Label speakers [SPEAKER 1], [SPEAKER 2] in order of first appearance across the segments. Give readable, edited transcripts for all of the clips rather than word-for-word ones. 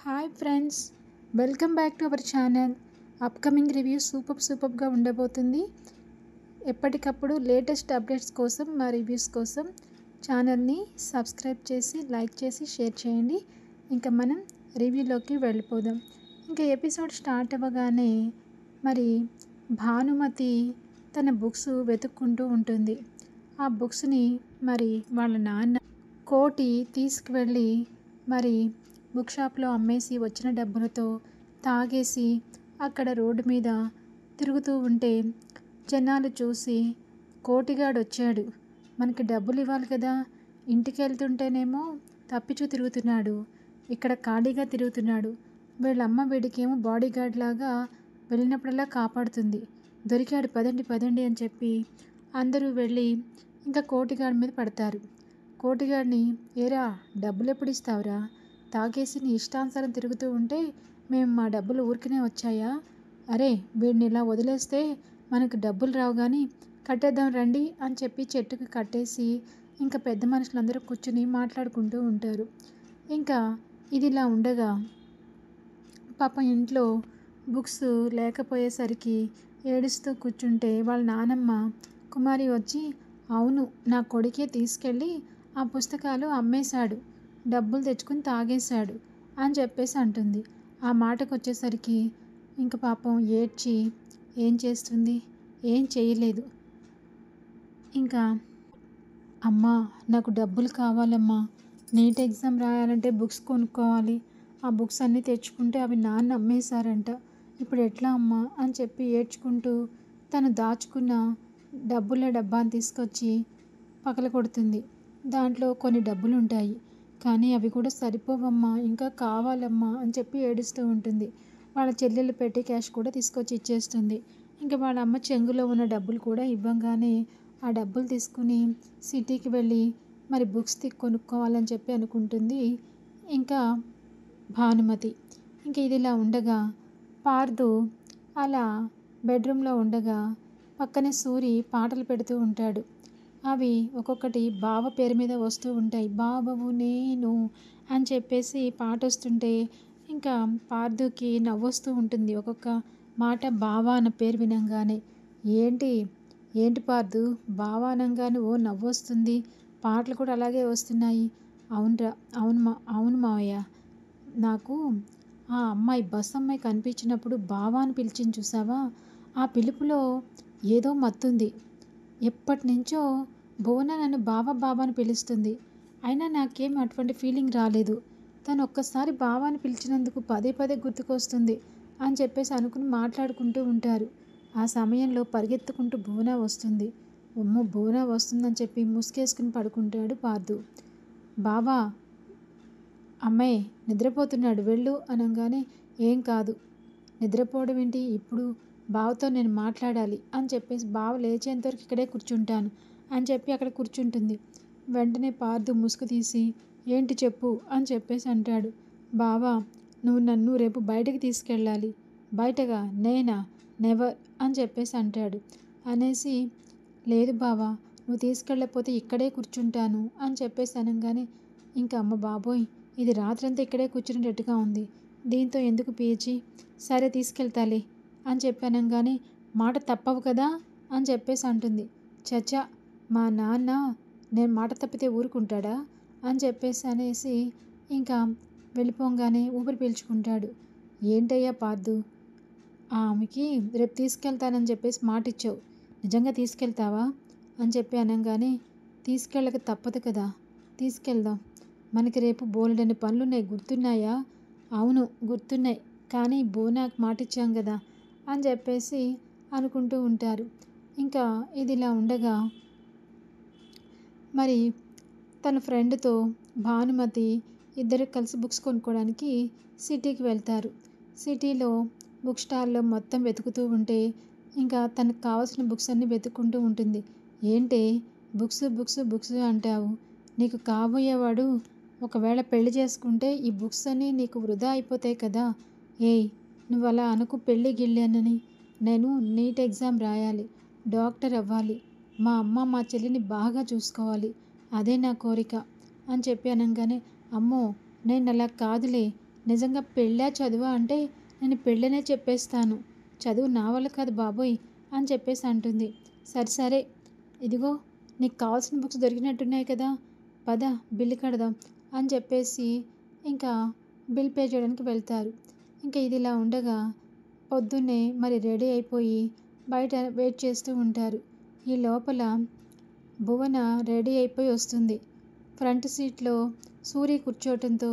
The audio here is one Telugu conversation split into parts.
[SPEAKER 1] Hi friends, welcome back to our channel. Upcoming review సూపర్గా ఉండబోతుంది. ఎప్పటికప్పుడు లేటెస్ట్ అప్డేట్స్ కోసం మా రివ్యూస్ కోసం ఛానల్ని సబ్స్క్రైబ్ చేసి లైక్ చేసి షేర్ చేయండి. ఇంకా మనం రివ్యూలోకి వెళ్ళిపోదాం. ఇంకా ఎపిసోడ్ స్టార్ట్ అవ్వగానే మరి భానుమతి తన బుక్స్ వెతుక్కుంటూ ఉంటుంది. ఆ బుక్స్ని మరి వాళ్ళ నాన్న కోటి తీసుకువెళ్ళి మరి బుక్ షాప్లో అమ్మేసి వచ్చిన డబ్బులతో తాగేసి అక్కడ రోడ్డు మీద తిరుగుతూ ఉంటే జనాలు చూసి కోటిగాడు వచ్చాడు, మనకి డబ్బులు ఇవ్వాలి కదా, ఇంటికి వెళ్తుంటేనేమో తప్పిచూ తిరుగుతున్నాడు, ఇక్కడ ఖాళీగా తిరుగుతున్నాడు, వీళ్ళమ్మ వీడికేమో బాడీ గార్డ్ లాగా వెళ్ళినప్పుడల్లా కాపాడుతుంది, దొరికాడు పదండి పదండి అని చెప్పి అందరూ వెళ్ళి ఇంకా కోటిగాడి మీద పడతారు. కోటిగాడిని, ఏరా డబ్బులు ఎప్పుడు ఇస్తావురా, తాగేసి నీ ఇష్టానుసారం తిరుగుతూ ఉంటే మేము మా డబ్బులు ఊరికనే వచ్చాయా, అరే వీడిని ఇలా వదిలేస్తే మనకు డబ్బులు రావు కానీ కట్టేద్దాం రండి అని చెప్పి చెట్టుకు కట్టేసి ఇంకా పెద్ద మనుషులందరూ కూర్చుని మాట్లాడుకుంటూ ఉంటారు. ఇంకా ఇది ఇలా ఉండగా పాప ఇంట్లో బుక్స్ లేకపోయేసరికి ఏడుస్తూ కూర్చుంటే వాళ్ళ నానమ్మ కుమారి వచ్చి, అవును నా కొడుకే తీసుకెళ్ళి ఆ పుస్తకాలు అమ్మేశాడు, డబ్బులు తెచ్చుకుని తాగేశాడు అని చెప్పేసి అంటుంది. ఆ మాటకు వచ్చేసరికి ఇంక పాపం ఏడ్చి ఏం చేస్తుంది, ఏం చేయలేదు. ఇంకా అమ్మా నాకు డబ్బులు కావాలమ్మా, నీట్ ఎగ్జామ్ రాయాలంటే బుక్స్ కొనుక్కోవాలి, ఆ బుక్స్ అన్నీ తెచ్చుకుంటే అవి నాన్న అమ్మేశారంట, ఇప్పుడు ఎట్లా అమ్మా అని చెప్పి ఏడ్చుకుంటూ తను దాచుకున్న డబ్బుల డబ్బాని తీసుకొచ్చి పగల కొడుతుంది. దాంట్లో కొన్ని డబ్బులు ఉంటాయి కానీ అవి కూడా సరిపోవమ్మా, ఇంకా కావాలమ్మా అని చెప్పి ఏడుస్తూ ఉంటుంది. వాళ్ళ చెల్లెలు పెట్టి క్యాష్ కూడా తీసుకొచ్చి ఇచ్చేస్తుంది. ఇంకా వాళ్ళ అమ్మ చెంగులో ఉన్న డబ్బులు కూడా ఇవ్వంగానే ఆ డబ్బులు తీసుకుని సిటీకి వెళ్ళి మరి బుక్స్ కొనుక్కోవాలని చెప్పి అనుకుంటుంది ఇంకా భానుమతి. ఇంక ఇది ఇలా ఉండగా పార్దు అలా బెడ్రూమ్లో ఉండగా పక్కనే సూరి పాటలు పెడుతూ ఉంటాడు. అవి ఒక్కొక్కటి బావ పేరు మీద వస్తూ ఉంటాయి. బావవు నేను అని చెప్పేసి పాట వస్తుంటే ఇంకా పార్దుకి నవ్వొస్తూ ఉంటుంది. ఒక్కొక్క మాట బావ అన్న పేరు వినంగానే, ఏంటి ఏంటి పార్దు బావ అనగానే ఓ నవ్వొస్తుంది, పాటలు కూడా అలాగే వస్తున్నాయి, అవునరా అవును మావయ్య, నాకు ఆ అమ్మాయి బస్ అమ్మాయి కనిపించినప్పుడు బావ అని పిలిచింది చూసావా, ఆ పిలుపులో ఏదో మత్తుంది, ఎప్పటి నుంచో భువన నన్ను బావ అని పిలుస్తుంది, అయినా నాకేం అటువంటి ఫీలింగ్ రాలేదు, తను ఒక్కసారి బావ అని పిలిచినందుకు పదే పదే గుర్తుకొస్తుంది అని చెప్పేసి అనుకుని మాట్లాడుకుంటూ ఉంటారు. ఆ సమయంలో పరిగెత్తుకుంటూ భువన వస్తుంది. అమ్మో భువన వస్తుందని చెప్పి ముసుగేసుకుని పడుకుంటాడు పార్దు. బావా అమ్మాయి నిద్రపోతున్నాడు వెళ్ళు అనగానే, ఏం కాదు నిద్రపోవడం ఏంటి, ఇప్పుడు బావతో నేను మాట్లాడాలి అని చెప్పేసి బావ లేచేంతవరకు ఇక్కడే కూర్చుంటాను అని చెప్పి అక్కడ కూర్చుంటుంది. వెంటనే పార్దు ముసుగు తీసి ఏంటి చెప్పు అని చెప్పేసి అంటాడు. బావా నువ్వు నన్ను రేపు బయటకు తీసుకెళ్ళాలి. బయటగా నేనా, నెవర్ అని చెప్పేసి అంటాడు. అనేసి లేదు బావా నువ్వు తీసుకెళ్ళకపోతే ఇక్కడే కూర్చుంటాను అని చెప్పేసి అనగానే, ఇంకా అమ్మ బాబోయ్ ఇది రాత్రంతా ఇక్కడే కూర్చునేటట్టుగా ఉంది, దీంతో ఎందుకు పీచి, సరే తీసుకెళ్తాలే అని చెప్పానంగానే, మాట తప్పవు కదా అని చెప్పేసి అంటుంది. చచ్చా మా నాన్న నేను మాట తప్పితే ఊరుకుంటాడా అని చెప్పేసి అనేసి ఇంకా వెళ్ళిపోగానే ఊపిరి పీల్చుకుంటాడు. ఏంటయ్యా పార్దు, ఆమెకి రేపు తీసుకెళ్తానని చెప్పేసి మాట ఇచ్చావు, నిజంగా తీసుకెళ్తావా అని చెప్పి అనగానే, తీసుకెళ్ళక తప్పదు కదా, తీసుకెళ్దాం, మనకి రేపు బోలెడన్ని పనులున్నాయి గుర్తున్నాయా, అవును గుర్తున్నాయి కానీ బోనాకు మాట ఇచ్చాం కదా అని చెప్పేసి అనుకుంటూ ఉంటారు. ఇంకా ఇది ఇలా ఉండగా మరి తన ఫ్రెండ్తో భానుమతి ఇద్దరు కలిసి బుక్స్ కొనుక్కోవడానికి సిటీకి వెళ్తారు. సిటీలో బుక్ స్టాల్లో మొత్తం వెతుకుతూ ఉంటే ఇంకా తనకు కావాల్సిన బుక్స్ అన్నీ వెతుక్కుంటూ ఉంటుంది. ఏంటి బుక్స్ బుక్స్ బుక్స్ అంటావు, నీకు కాబోయేవాడు ఒకవేళ పెళ్లి చేసుకుంటే ఈ బుక్స్ అన్నీ నీకు వృధా అయిపోతాయి కదా, ఏయ్ నువ్వు అలా అనుకు, పెళ్ళి గిళ్ళానని, నేను నీట్ ఎగ్జామ్ రాయాలి, డాక్టర్ అవ్వాలి, మా అమ్మ మా చెల్లిని బాగా చూసుకోవాలి, అదే నా కోరిక అని చెప్పి అనగానే, అమ్మో నేను అలా కాదులే, నిజంగా పెళ్ళా చదువా అంటే నేను పెళ్ళనే చెప్పేస్తాను. చదువు నా వల్ల కాదు బాబోయ్ అని చెప్పేసి అంటుంది. సరే సరే, ఇదిగో నీకు కావాల్సిన బుక్స్ దొరికినట్టున్నాయి కదా, పద బిల్లు కడదాం అని చెప్పేసి ఇంకా బిల్ పే చేయడానికి వెళ్తారు. ఇంకా ఇది ఇలా ఉండగా పొద్దున్నే మరి రెడీ అయిపోయి బయట వెయిట్ చేస్తూ ఉంటారు. ఈ లోపల భువన రెడీ అయిపోయి వస్తుంది. ఫ్రంట్ సీట్లో సూరి కూర్చోవటంతో,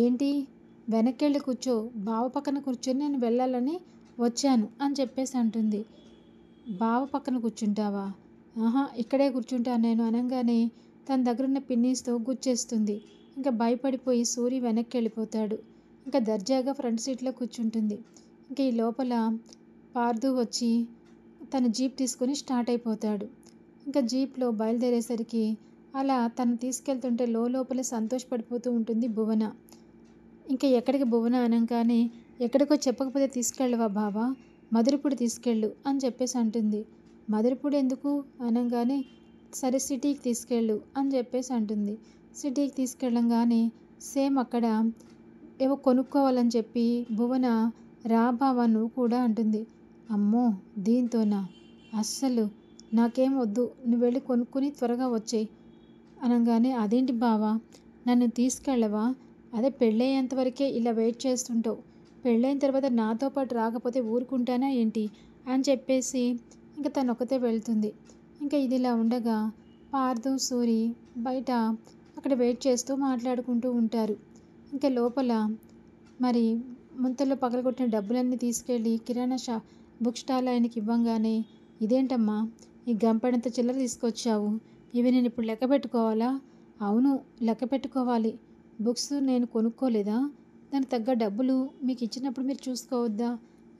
[SPEAKER 1] ఏంటి వెనక్కెళ్ళి కూర్చో, బావ పక్కన కూర్చొని నేను వెళ్ళాలని వచ్చాను అని చెప్పేసి అంటుంది. బావ పక్కన కూర్చుంటావా? ఆహా, ఇక్కడే కూర్చుంటాను నేను అనగానే తన దగ్గరున్న పిన్నీస్తో గుచ్చేస్తుంది. ఇంకా భయపడిపోయి సూరి వెనక్కి వెళ్ళిపోతాడు. ఇంకా దర్జాగా ఫ్రంట్ సీట్లో కూర్చుంటుంది. ఇంకా ఈ లోపల పార్దు వచ్చి తన జీప్ తీసుకొని స్టార్ట్ అయిపోతాడు. ఇంకా జీప్లో బయలుదేరేసరికి అలా తను తీసుకెళ్తుంటే లోపలే సంతోషపడిపోతూ ఉంటుంది భువన. ఇంకా ఎక్కడికి భువన అనగానే, ఎక్కడికో చెప్పకపోతే తీసుకెళ్ళవా బావా, మధురపూడి తీసుకెళ్ళు అని చెప్పేసి అంటుంది. మధురపూడి ఎందుకు అనగానే, సరే సిటీకి తీసుకెళ్ళు అని చెప్పేసి అంటుంది. సిటీకి తీసుకెళ్ళంగానే సేమ్ అక్కడ ఏవో కొనుక్కోవాలని చెప్పి భువన, రా బావా నువ్వు కూడా అంటుంది. అమ్మో దీంతోనా, అస్సలు నాకేం వద్దు, నువ్వు వెళ్ళి కొనుక్కొని త్వరగా వచ్చేయి అనగానే, అదేంటి బావా నన్ను తీసుకెళ్ళవా, అదే పెళ్ళయ్యేంత వరకే ఇలా వెయిట్ చేస్తుంటావు, పెళ్ళైన తర్వాత నాతో పాటు రాకపోతే ఊరుకుంటానా ఏంటి అని చెప్పేసి ఇంకా తను ఒకతే వెళ్తుంది. ఇంకా ఇది ఇలా ఉండగా పార్థు సూరి బయట అక్కడ వెయిట్ చేస్తూ మాట్లాడుకుంటూ ఉంటారు. ఇంకా లోపల మరి ముంతలో పగలగొట్టిన డబ్బులన్నీ తీసుకెళ్ళి కిరాణా బుక్ స్టాల్ ఆయనకి ఇవ్వంగానే, ఇదేంటమ్మా ఈ గంపెడంత చిల్లర తీసుకొచ్చావు, ఇవి నేను ఇప్పుడు లెక్క పెట్టుకోవాలా? అవును లెక్క పెట్టుకోవాలి, బుక్స్ నేను కొనుక్కోలేదా, దానికి తగ్గ డబ్బులు మీకు ఇచ్చినప్పుడు మీరు చూసుకోవద్దా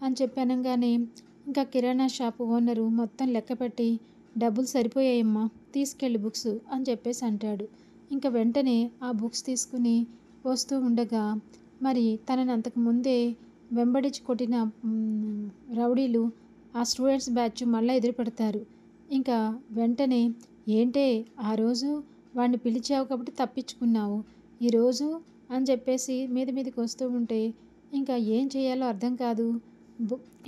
[SPEAKER 1] అని చెప్పి అనగానే, ఇంకా కిరాణా షాపు ఓనరు మొత్తం లెక్క పెట్టి, డబ్బులు సరిపోయాయమ్మా తీసుకెళ్ళి బుక్స్ అని చెప్పేసి అంటాడు. ఇంకా వెంటనే ఆ బుక్స్ తీసుకుని వస్తూ ఉండగా మరి తనని అంతకుముందే వెంబడించి కొట్టిన రౌడీలు ఆ స్టూడెంట్స్ బ్యాచ్ మళ్ళీ ఎదురుపడతారు. ఇంకా వెంటనే, ఏంటే ఆ రోజు వాడిని పిలిచావు కాబట్టి తప్పించుకున్నావు, ఈరోజు అని చెప్పేసి మీదకి వస్తూ ఉంటే ఇంకా ఏం చేయాలో అర్థం కాదు.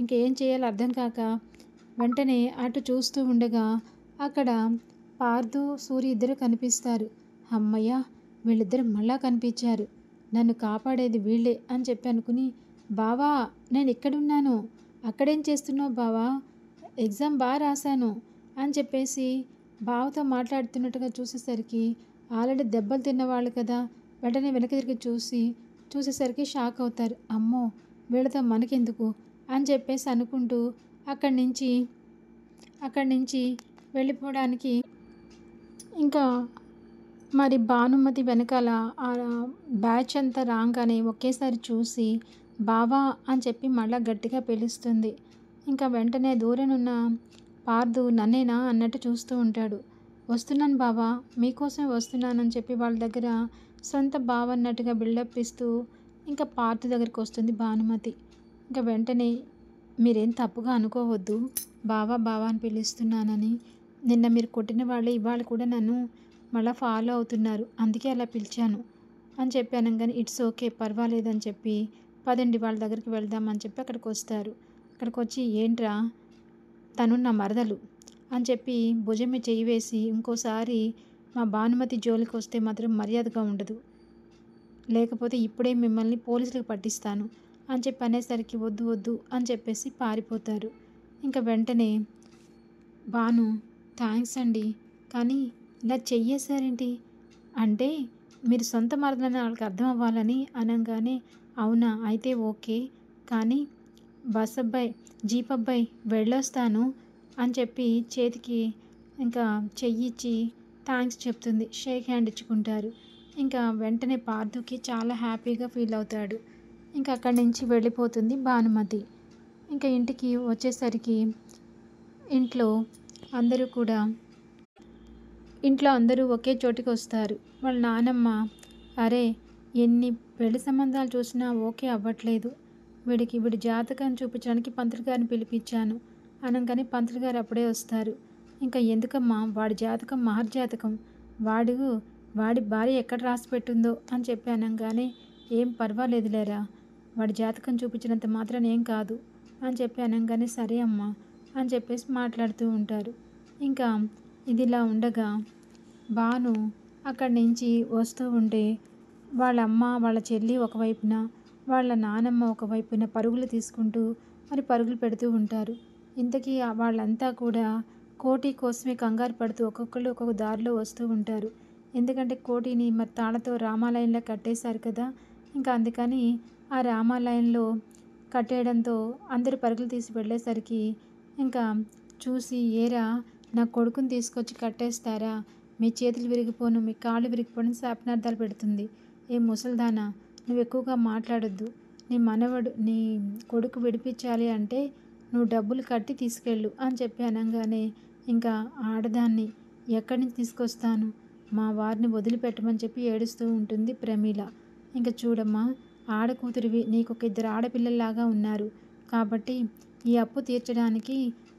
[SPEAKER 1] ఇంకేం చేయాలో అర్థం కాక వెంటనే అటు చూస్తూ ఉండగా అక్కడ పార్థు సూరి ఇద్దరు కనిపిస్తారు. అమ్మయ్య, వీళ్ళిద్దరు మళ్ళా కనిపించారు, నన్ను కాపాడేది వీళ్ళే అని చెప్పి అనుకుని, బావా నేను ఇక్కడున్నాను, అక్కడేం చేస్తున్నావు బావా, ఎగ్జామ్ బాగా రాశాను అని చెప్పేసి బావతో మాట్లాడుతున్నట్టుగా చూసేసరికి ఆల్రెడీ దెబ్బలు తిన్నవాళ్ళు కదా, వెంటనే వెనక్కి తిరిగి చూసేసరికి షాక్ అవుతారు. అమ్మో వీళ్ళతో మనకెందుకు అని చెప్పేసి అనుకుంటూ అక్కడి నుంచి వెళ్ళిపోవడానికి ఇంకా మరి భానుమతి వెనకాల ఆ బ్యాచ్ అంతా రాగానే ఒకేసారి చూసి బావా అని చెప్పి మళ్ళా గట్టిగా పిలుస్తుంది. ఇంకా వెంటనే దూరనున్న పార్థు నన్నేనా అన్నట్టు చూస్తూ ఉంటాడు. వస్తున్నాను బావా, మీకోసం వస్తున్నానని చెప్పి వాళ్ళ దగ్గర సొంత బావ అన్నట్టుగా బిల్డప్ ఇస్తూ ఇంకా పార్థు దగ్గరికి వస్తుంది భానుమతి. ఇంకా వెంటనే, మీరేం తప్పుగా అనుకోవద్దు, బావా బావా అని పిలుస్తున్నానని, నిన్న మీరు కొట్టిన వాళ్ళే ఇవాళ కూడా నన్ను మళ్ళీ ఫాలో అవుతున్నారు, అందుకే అలా పిలిచాను అని చెప్పి అనగానే, ఇట్స్ ఓకే పర్వాలేదని చెప్పి, పదండి వాళ్ళ దగ్గరికి వెళ్దామని చెప్పి అక్కడికి వస్తారు. అక్కడికి వచ్చి, ఏంట్రా తను నా మరదలు అని చెప్పి భుజం మీద చెయ్యి వేసి, ఇంకోసారి మా భానుమతి జోలికి వస్తే మాత్రం మర్యాదగా ఉండదు, లేకపోతే ఇప్పుడే మిమ్మల్ని పోలీసులకు పట్టిస్తాను అని చెప్పి అనేసరికి, వద్దు వద్దు అని చెప్పేసి పారిపోతారు. ఇంకా వెంటనే భాను, థ్యాంక్స్ అండి, కానీ ఇలా చెయ్యేశారేంటి అంటే, మీరు సొంత మరదలని వాళ్ళకి అర్థం అవ్వాలని అనగానే, అవునా అయితే ఓకే, కానీ బస్ అబ్బాయి జీప్ అబ్బాయి వెళ్ళొస్తాను అని చెప్పి చేతికి ఇంకా చెయ్యిచ్చి థ్యాంక్స్ చెప్తుంది. షేక్ హ్యాండ్ ఇచ్చుకుంటారు. ఇంకా వెంటనే పార్థుకి చాలా హ్యాపీగా ఫీల్ అవుతాడు. ఇంకా అక్కడి నుంచి వెళ్ళిపోతుంది భానుమతి. ఇంకా ఇంటికి వచ్చేసరికి ఇంట్లో అందరూ ఒకే చోటికి వస్తారు. వాళ్ళ నానమ్మ, అరే ఎన్ని పెళ్లి సంబంధాలు చూసినా ఓకే అవ్వట్లేదు, వీడి జాతకం చూపించడానికి పంతులు గారిని పిలిపించాను అనగానే పంతులు గారు అప్పుడే వస్తారు. ఇంకా ఎందుకమ్మా, వాడి జాతకం మహర్జాతకం, వాడి భార్య ఎక్కడ రాసి పెట్టుందో అని చెప్పి అనగానే, ఏం పర్వాలేదులేరా, వాడి జాతకం చూపించినంత మాత్రాన ఏం కాదు అని చెప్పి అనగానే సరే అమ్మా అని చెప్పేసి మాట్లాడుతూ ఉంటారు. ఇంకా ఇదిలా ఉండగా భాను అక్కడి నుంచి వస్తూ ఉంటే వాళ్ళ అమ్మ వాళ్ళ చెల్లి ఒకవైపున, వాళ్ళ నానమ్మ ఒకవైపున పరుగులు తీసుకుంటూ మరి పరుగులు పెడుతూ ఉంటారు. ఇంతకీ వాళ్ళంతా కూడా కోటి కోసమే కంగారు పడుతూ ఒక్కొక్కళ్ళు ఒక్కొక్క దారిలో వస్తూ ఉంటారు. ఎందుకంటే కోటిని మరి తాళతో రామాలయంలో కట్టేశారు కదా. ఇంకా అందుకని ఆ రామాలయంలో కట్టేయడంతో అందరూ పరుగులు తీసి వెళ్ళేసరికి ఇంకా చూసి, ఏరా నా కొడుకుని తీసుకొచ్చి కట్టేస్తారా, మీ చేతులు విరిగిపోను, మీ కాళ్ళు విరిగిపోను శాపనార్థాలు పెడుతుంది. ఏ ముసల్దానా, నువ్వు ఎక్కువగా మాట్లాడొద్దు. నీ కొడుకు విడిపించాలి అంటే నువ్వు డబ్బులు కట్టి తీసుకెళ్ళు అని చెప్పి అనగానే ఇంకా ఆడదాన్ని ఎక్కడి నుంచి తీసుకొస్తాను, మా వారిని వదిలిపెట్టమని చెప్పి ఏడుస్తూ ఉంటుంది ప్రమీల. ఇంకా చూడమ్మా, ఆడకూతురివి, నీకు ఒక 2 ఆడపిల్లల్లాగా ఉన్నారు కాబట్టి ఈ అప్పు తీర్చడానికి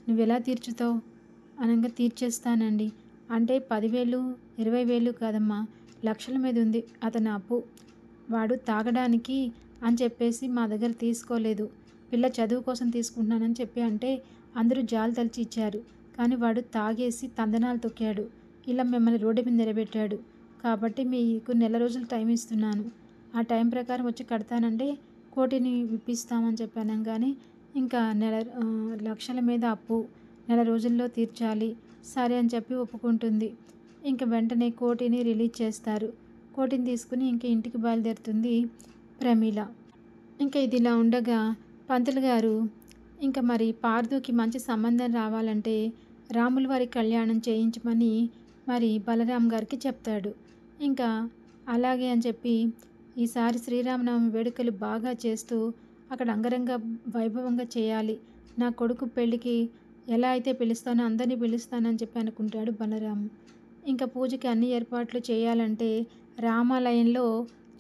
[SPEAKER 1] నువ్వెలా తీర్చుతావు అనగా తీర్చేస్తానండి. అంటే 10,000 20,000 కాదమ్మా, లక్షల మీద ఉంది అతని అప్పు. వాడు తాగడానికి అని చెప్పేసి మా దగ్గర తీసుకోలేదు, పిల్ల చదువు కోసం తీసుకుంటున్నానని చెప్పి అంటే అందరూ జాలి తలిచి ఇచ్చారు. కానీ వాడు తాగేసి తందనాలు తొక్కాడు, ఇలా మిమ్మల్ని రోడ్డు మీద నిలబెట్టాడు. కాబట్టి మీకు నెల రోజులు టైం ఇస్తున్నాను, ఆ టైం ప్రకారం వచ్చి కడతానంటే కోటిని విప్పిస్తామని చెప్పి అనగానే ఇంకా లక్షల మీద అప్పు నెల రోజుల్లో తీర్చాలి, సరే అని చెప్పి ఒప్పుకుంటుంది. ఇంక వెంటనే కోటిని రిలీజ్ చేస్తారు. కోటిని తీసుకుని ఇంక ఇంటికి బయలుదేరుతుంది ప్రమీల. ఇంకా ఇదిలా ఉండగా పంతులు గారు ఇంకా మరి పార్దుకి మంచి సంబంధం రావాలంటే రాముల వారి కళ్యాణం చేయించమని మరి బలరాం గారికి చెప్తాడు. ఇంకా అలాగే అని చెప్పి ఈసారి శ్రీరామనవమి వేడుకలు బాగా చేస్తూ అక్కడ అంగరంగ వైభవంగా చేయాలి, నా కొడుకు పెళ్ళికి ఎలా అయితే పిలుస్తానో అందరినీ పిలుస్తానని చెప్పి అనుకుంటాడు బలరాం. ఇంకా పూజకి అన్ని ఏర్పాట్లు చేయాలంటే రామాలయంలో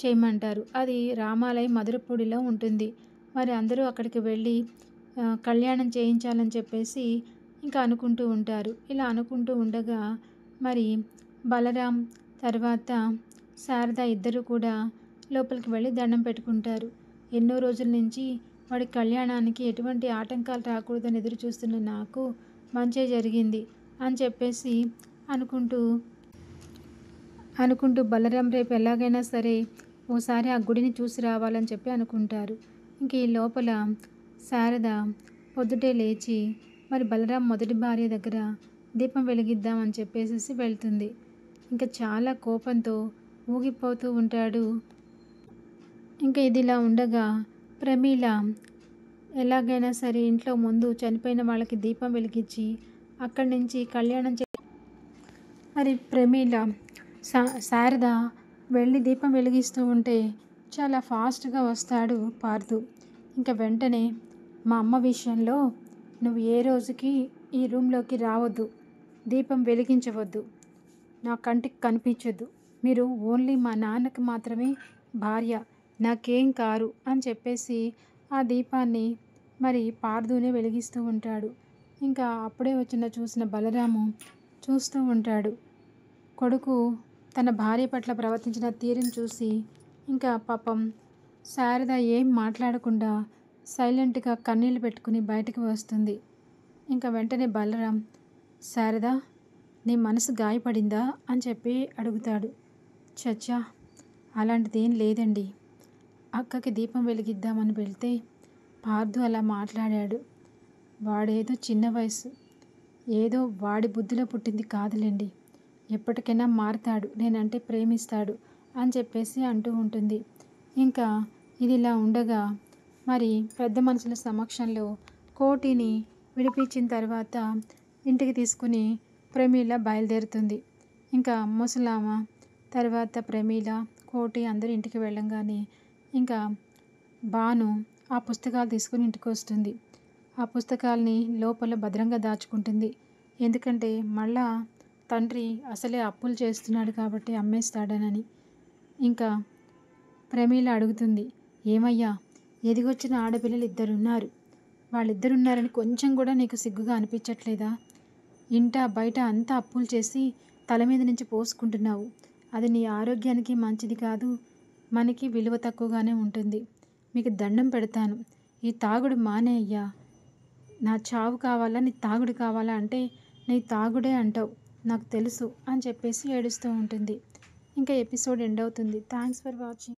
[SPEAKER 1] చేయమంటారు. అది రామాలయం మధురపూడిలో ఉంటుంది. మరి అందరూ అక్కడికి వెళ్ళి కళ్యాణం చేయించాలని చెప్పేసి ఇంకా అనుకుంటూ ఉంటారు. ఇలా అనుకుంటూ ఉండగా మరి బలరాం తర్వాత శారద ఇద్దరు కూడా లోపలికి వెళ్ళి దండం పెట్టుకుంటారు. ఎన్నో రోజుల నుంచి వాడి కళ్యాణానికి ఎటువంటి ఆటంకాలు రాకూడదని ఎదురు చూస్తున్న నాకు మంచే జరిగింది అని చెప్పేసి అనుకుంటూ బలరాం రేపు ఎలాగైనా సరే ఓసారి ఆ గుడిని చూసి రావాలని చెప్పి అనుకుంటారు. ఇంక ఈ లోపల శారద పొద్దుటే లేచి మరి బలరాం మొదటి భార్య దగ్గర దీపం వెలిగిద్దామని చెప్పేసి వెళ్తుంది. ఇంకా చాలా కోపంతో ఊగిపోతూ ఉంటాడు. ఇంకా ఇదిలా ఉండగా ప్రమీల ఎలాగైనా సరే ఇంట్లో ముందు చనిపోయిన వాళ్ళకి దీపం వెలిగించి అక్కడి నుంచి కళ్యాణం మరి ప్రమీల శారద వెళ్ళి దీపం వెలిగిస్తూ ఉంటే చాలా ఫాస్ట్గా వస్తాడు పార్థు. ఇంకా వెంటనే మా అమ్మ విషయంలో నువ్వు ఏ రోజుకి ఈ రూమ్లోకి రావద్దు, దీపం వెలిగించవద్దు, నా కంటికి కనిపించొద్దు, మీరు ఓన్లీ మా నాన్నకి మాత్రమే భార్య, నాకేం కారు అని చెప్పేసి ఆ దీపాన్ని మరి పార్థునే వెలిగిస్తూ ఉంటాడు. ఇంకా అప్పుడే చూసిన బలరాము చూస్తూ ఉంటాడు. కొడుకు తన భార్య పట్ల ప్రవర్తించిన తీరును చూసి ఇంకా పాపం శారద ఏం మాట్లాడకుండా సైలెంట్గా కన్నీళ్ళు పెట్టుకుని బయటకు వస్తుంది. ఇంకా వెంటనే బలరాం, శారద నీ మనసు గాయపడిందా అని చెప్పి అడుగుతాడు. చచ్చా, అలాంటిదేం లేదండి, అక్కకి దీపం వెలిగిద్దామని వెళ్తే పార్థు అలా మాట్లాడాడు, వాడేదో చిన్న వయసు, ఏదో వాడి బుద్ధిలో పుట్టింది కాదులేండి, ఎప్పటికైనా మారుతాడు, నేనంటే ప్రేమిస్తాడు అని చెప్పేసి అంటూ ఉంటుంది. ఇంకా ఇదిలా ఉండగా మరి పెద్ద మనుషుల సమక్షంలో కోటిని విడిపించిన తర్వాత ఇంటికి తీసుకుని ప్రమీల బయలుదేరుతుంది. ఇంకా ముసలామ తర్వాత ప్రమీల కోటి అందరూ ఇంటికి వెళ్ళంగానే ఇంకా భాను ఆ పుస్తకాలు తీసుకుని ఇంటికి వస్తుంది. ఆ పుస్తకాలని లోపల భద్రంగా దాచుకుంటుంది. ఎందుకంటే మళ్ళా తండ్రి అసలే అప్పులు చేస్తున్నాడు కాబట్టి అమ్మేస్తాడనని. ఇంకా ప్రమీల అడుగుతుంది, ఏమయ్యా, ఎదిగొచ్చిన ఆడపిల్లలు 2 ఉన్నారు, వాళ్ళిద్దరున్నారని కొంచెం కూడా నీకు సిగ్గుగా అనిపించట్లేదా? ఇంట బయట అంతా అప్పులు చేసి తల మీద నుంచి పోసుకుంటున్నావు, అది నీ ఆరోగ్యానికి మంచిది కాదు, మనకి విలువ తక్కువగానే ఉంటుంది. మీకు దండం పెడతాను, ఈ తాగుడు మానే అయ్యా. నా చావు కావాలా, నీ తాగుడు కావాలా అంటే నీ తాగుడే అంటావు, నాకు తెలుసు అని చెప్పేసి ఏడుస్తూ ఉంటుంది. ఇంకా ఎపిసోడ్ ఎండ్ అవుతుంది. Thanks for watching.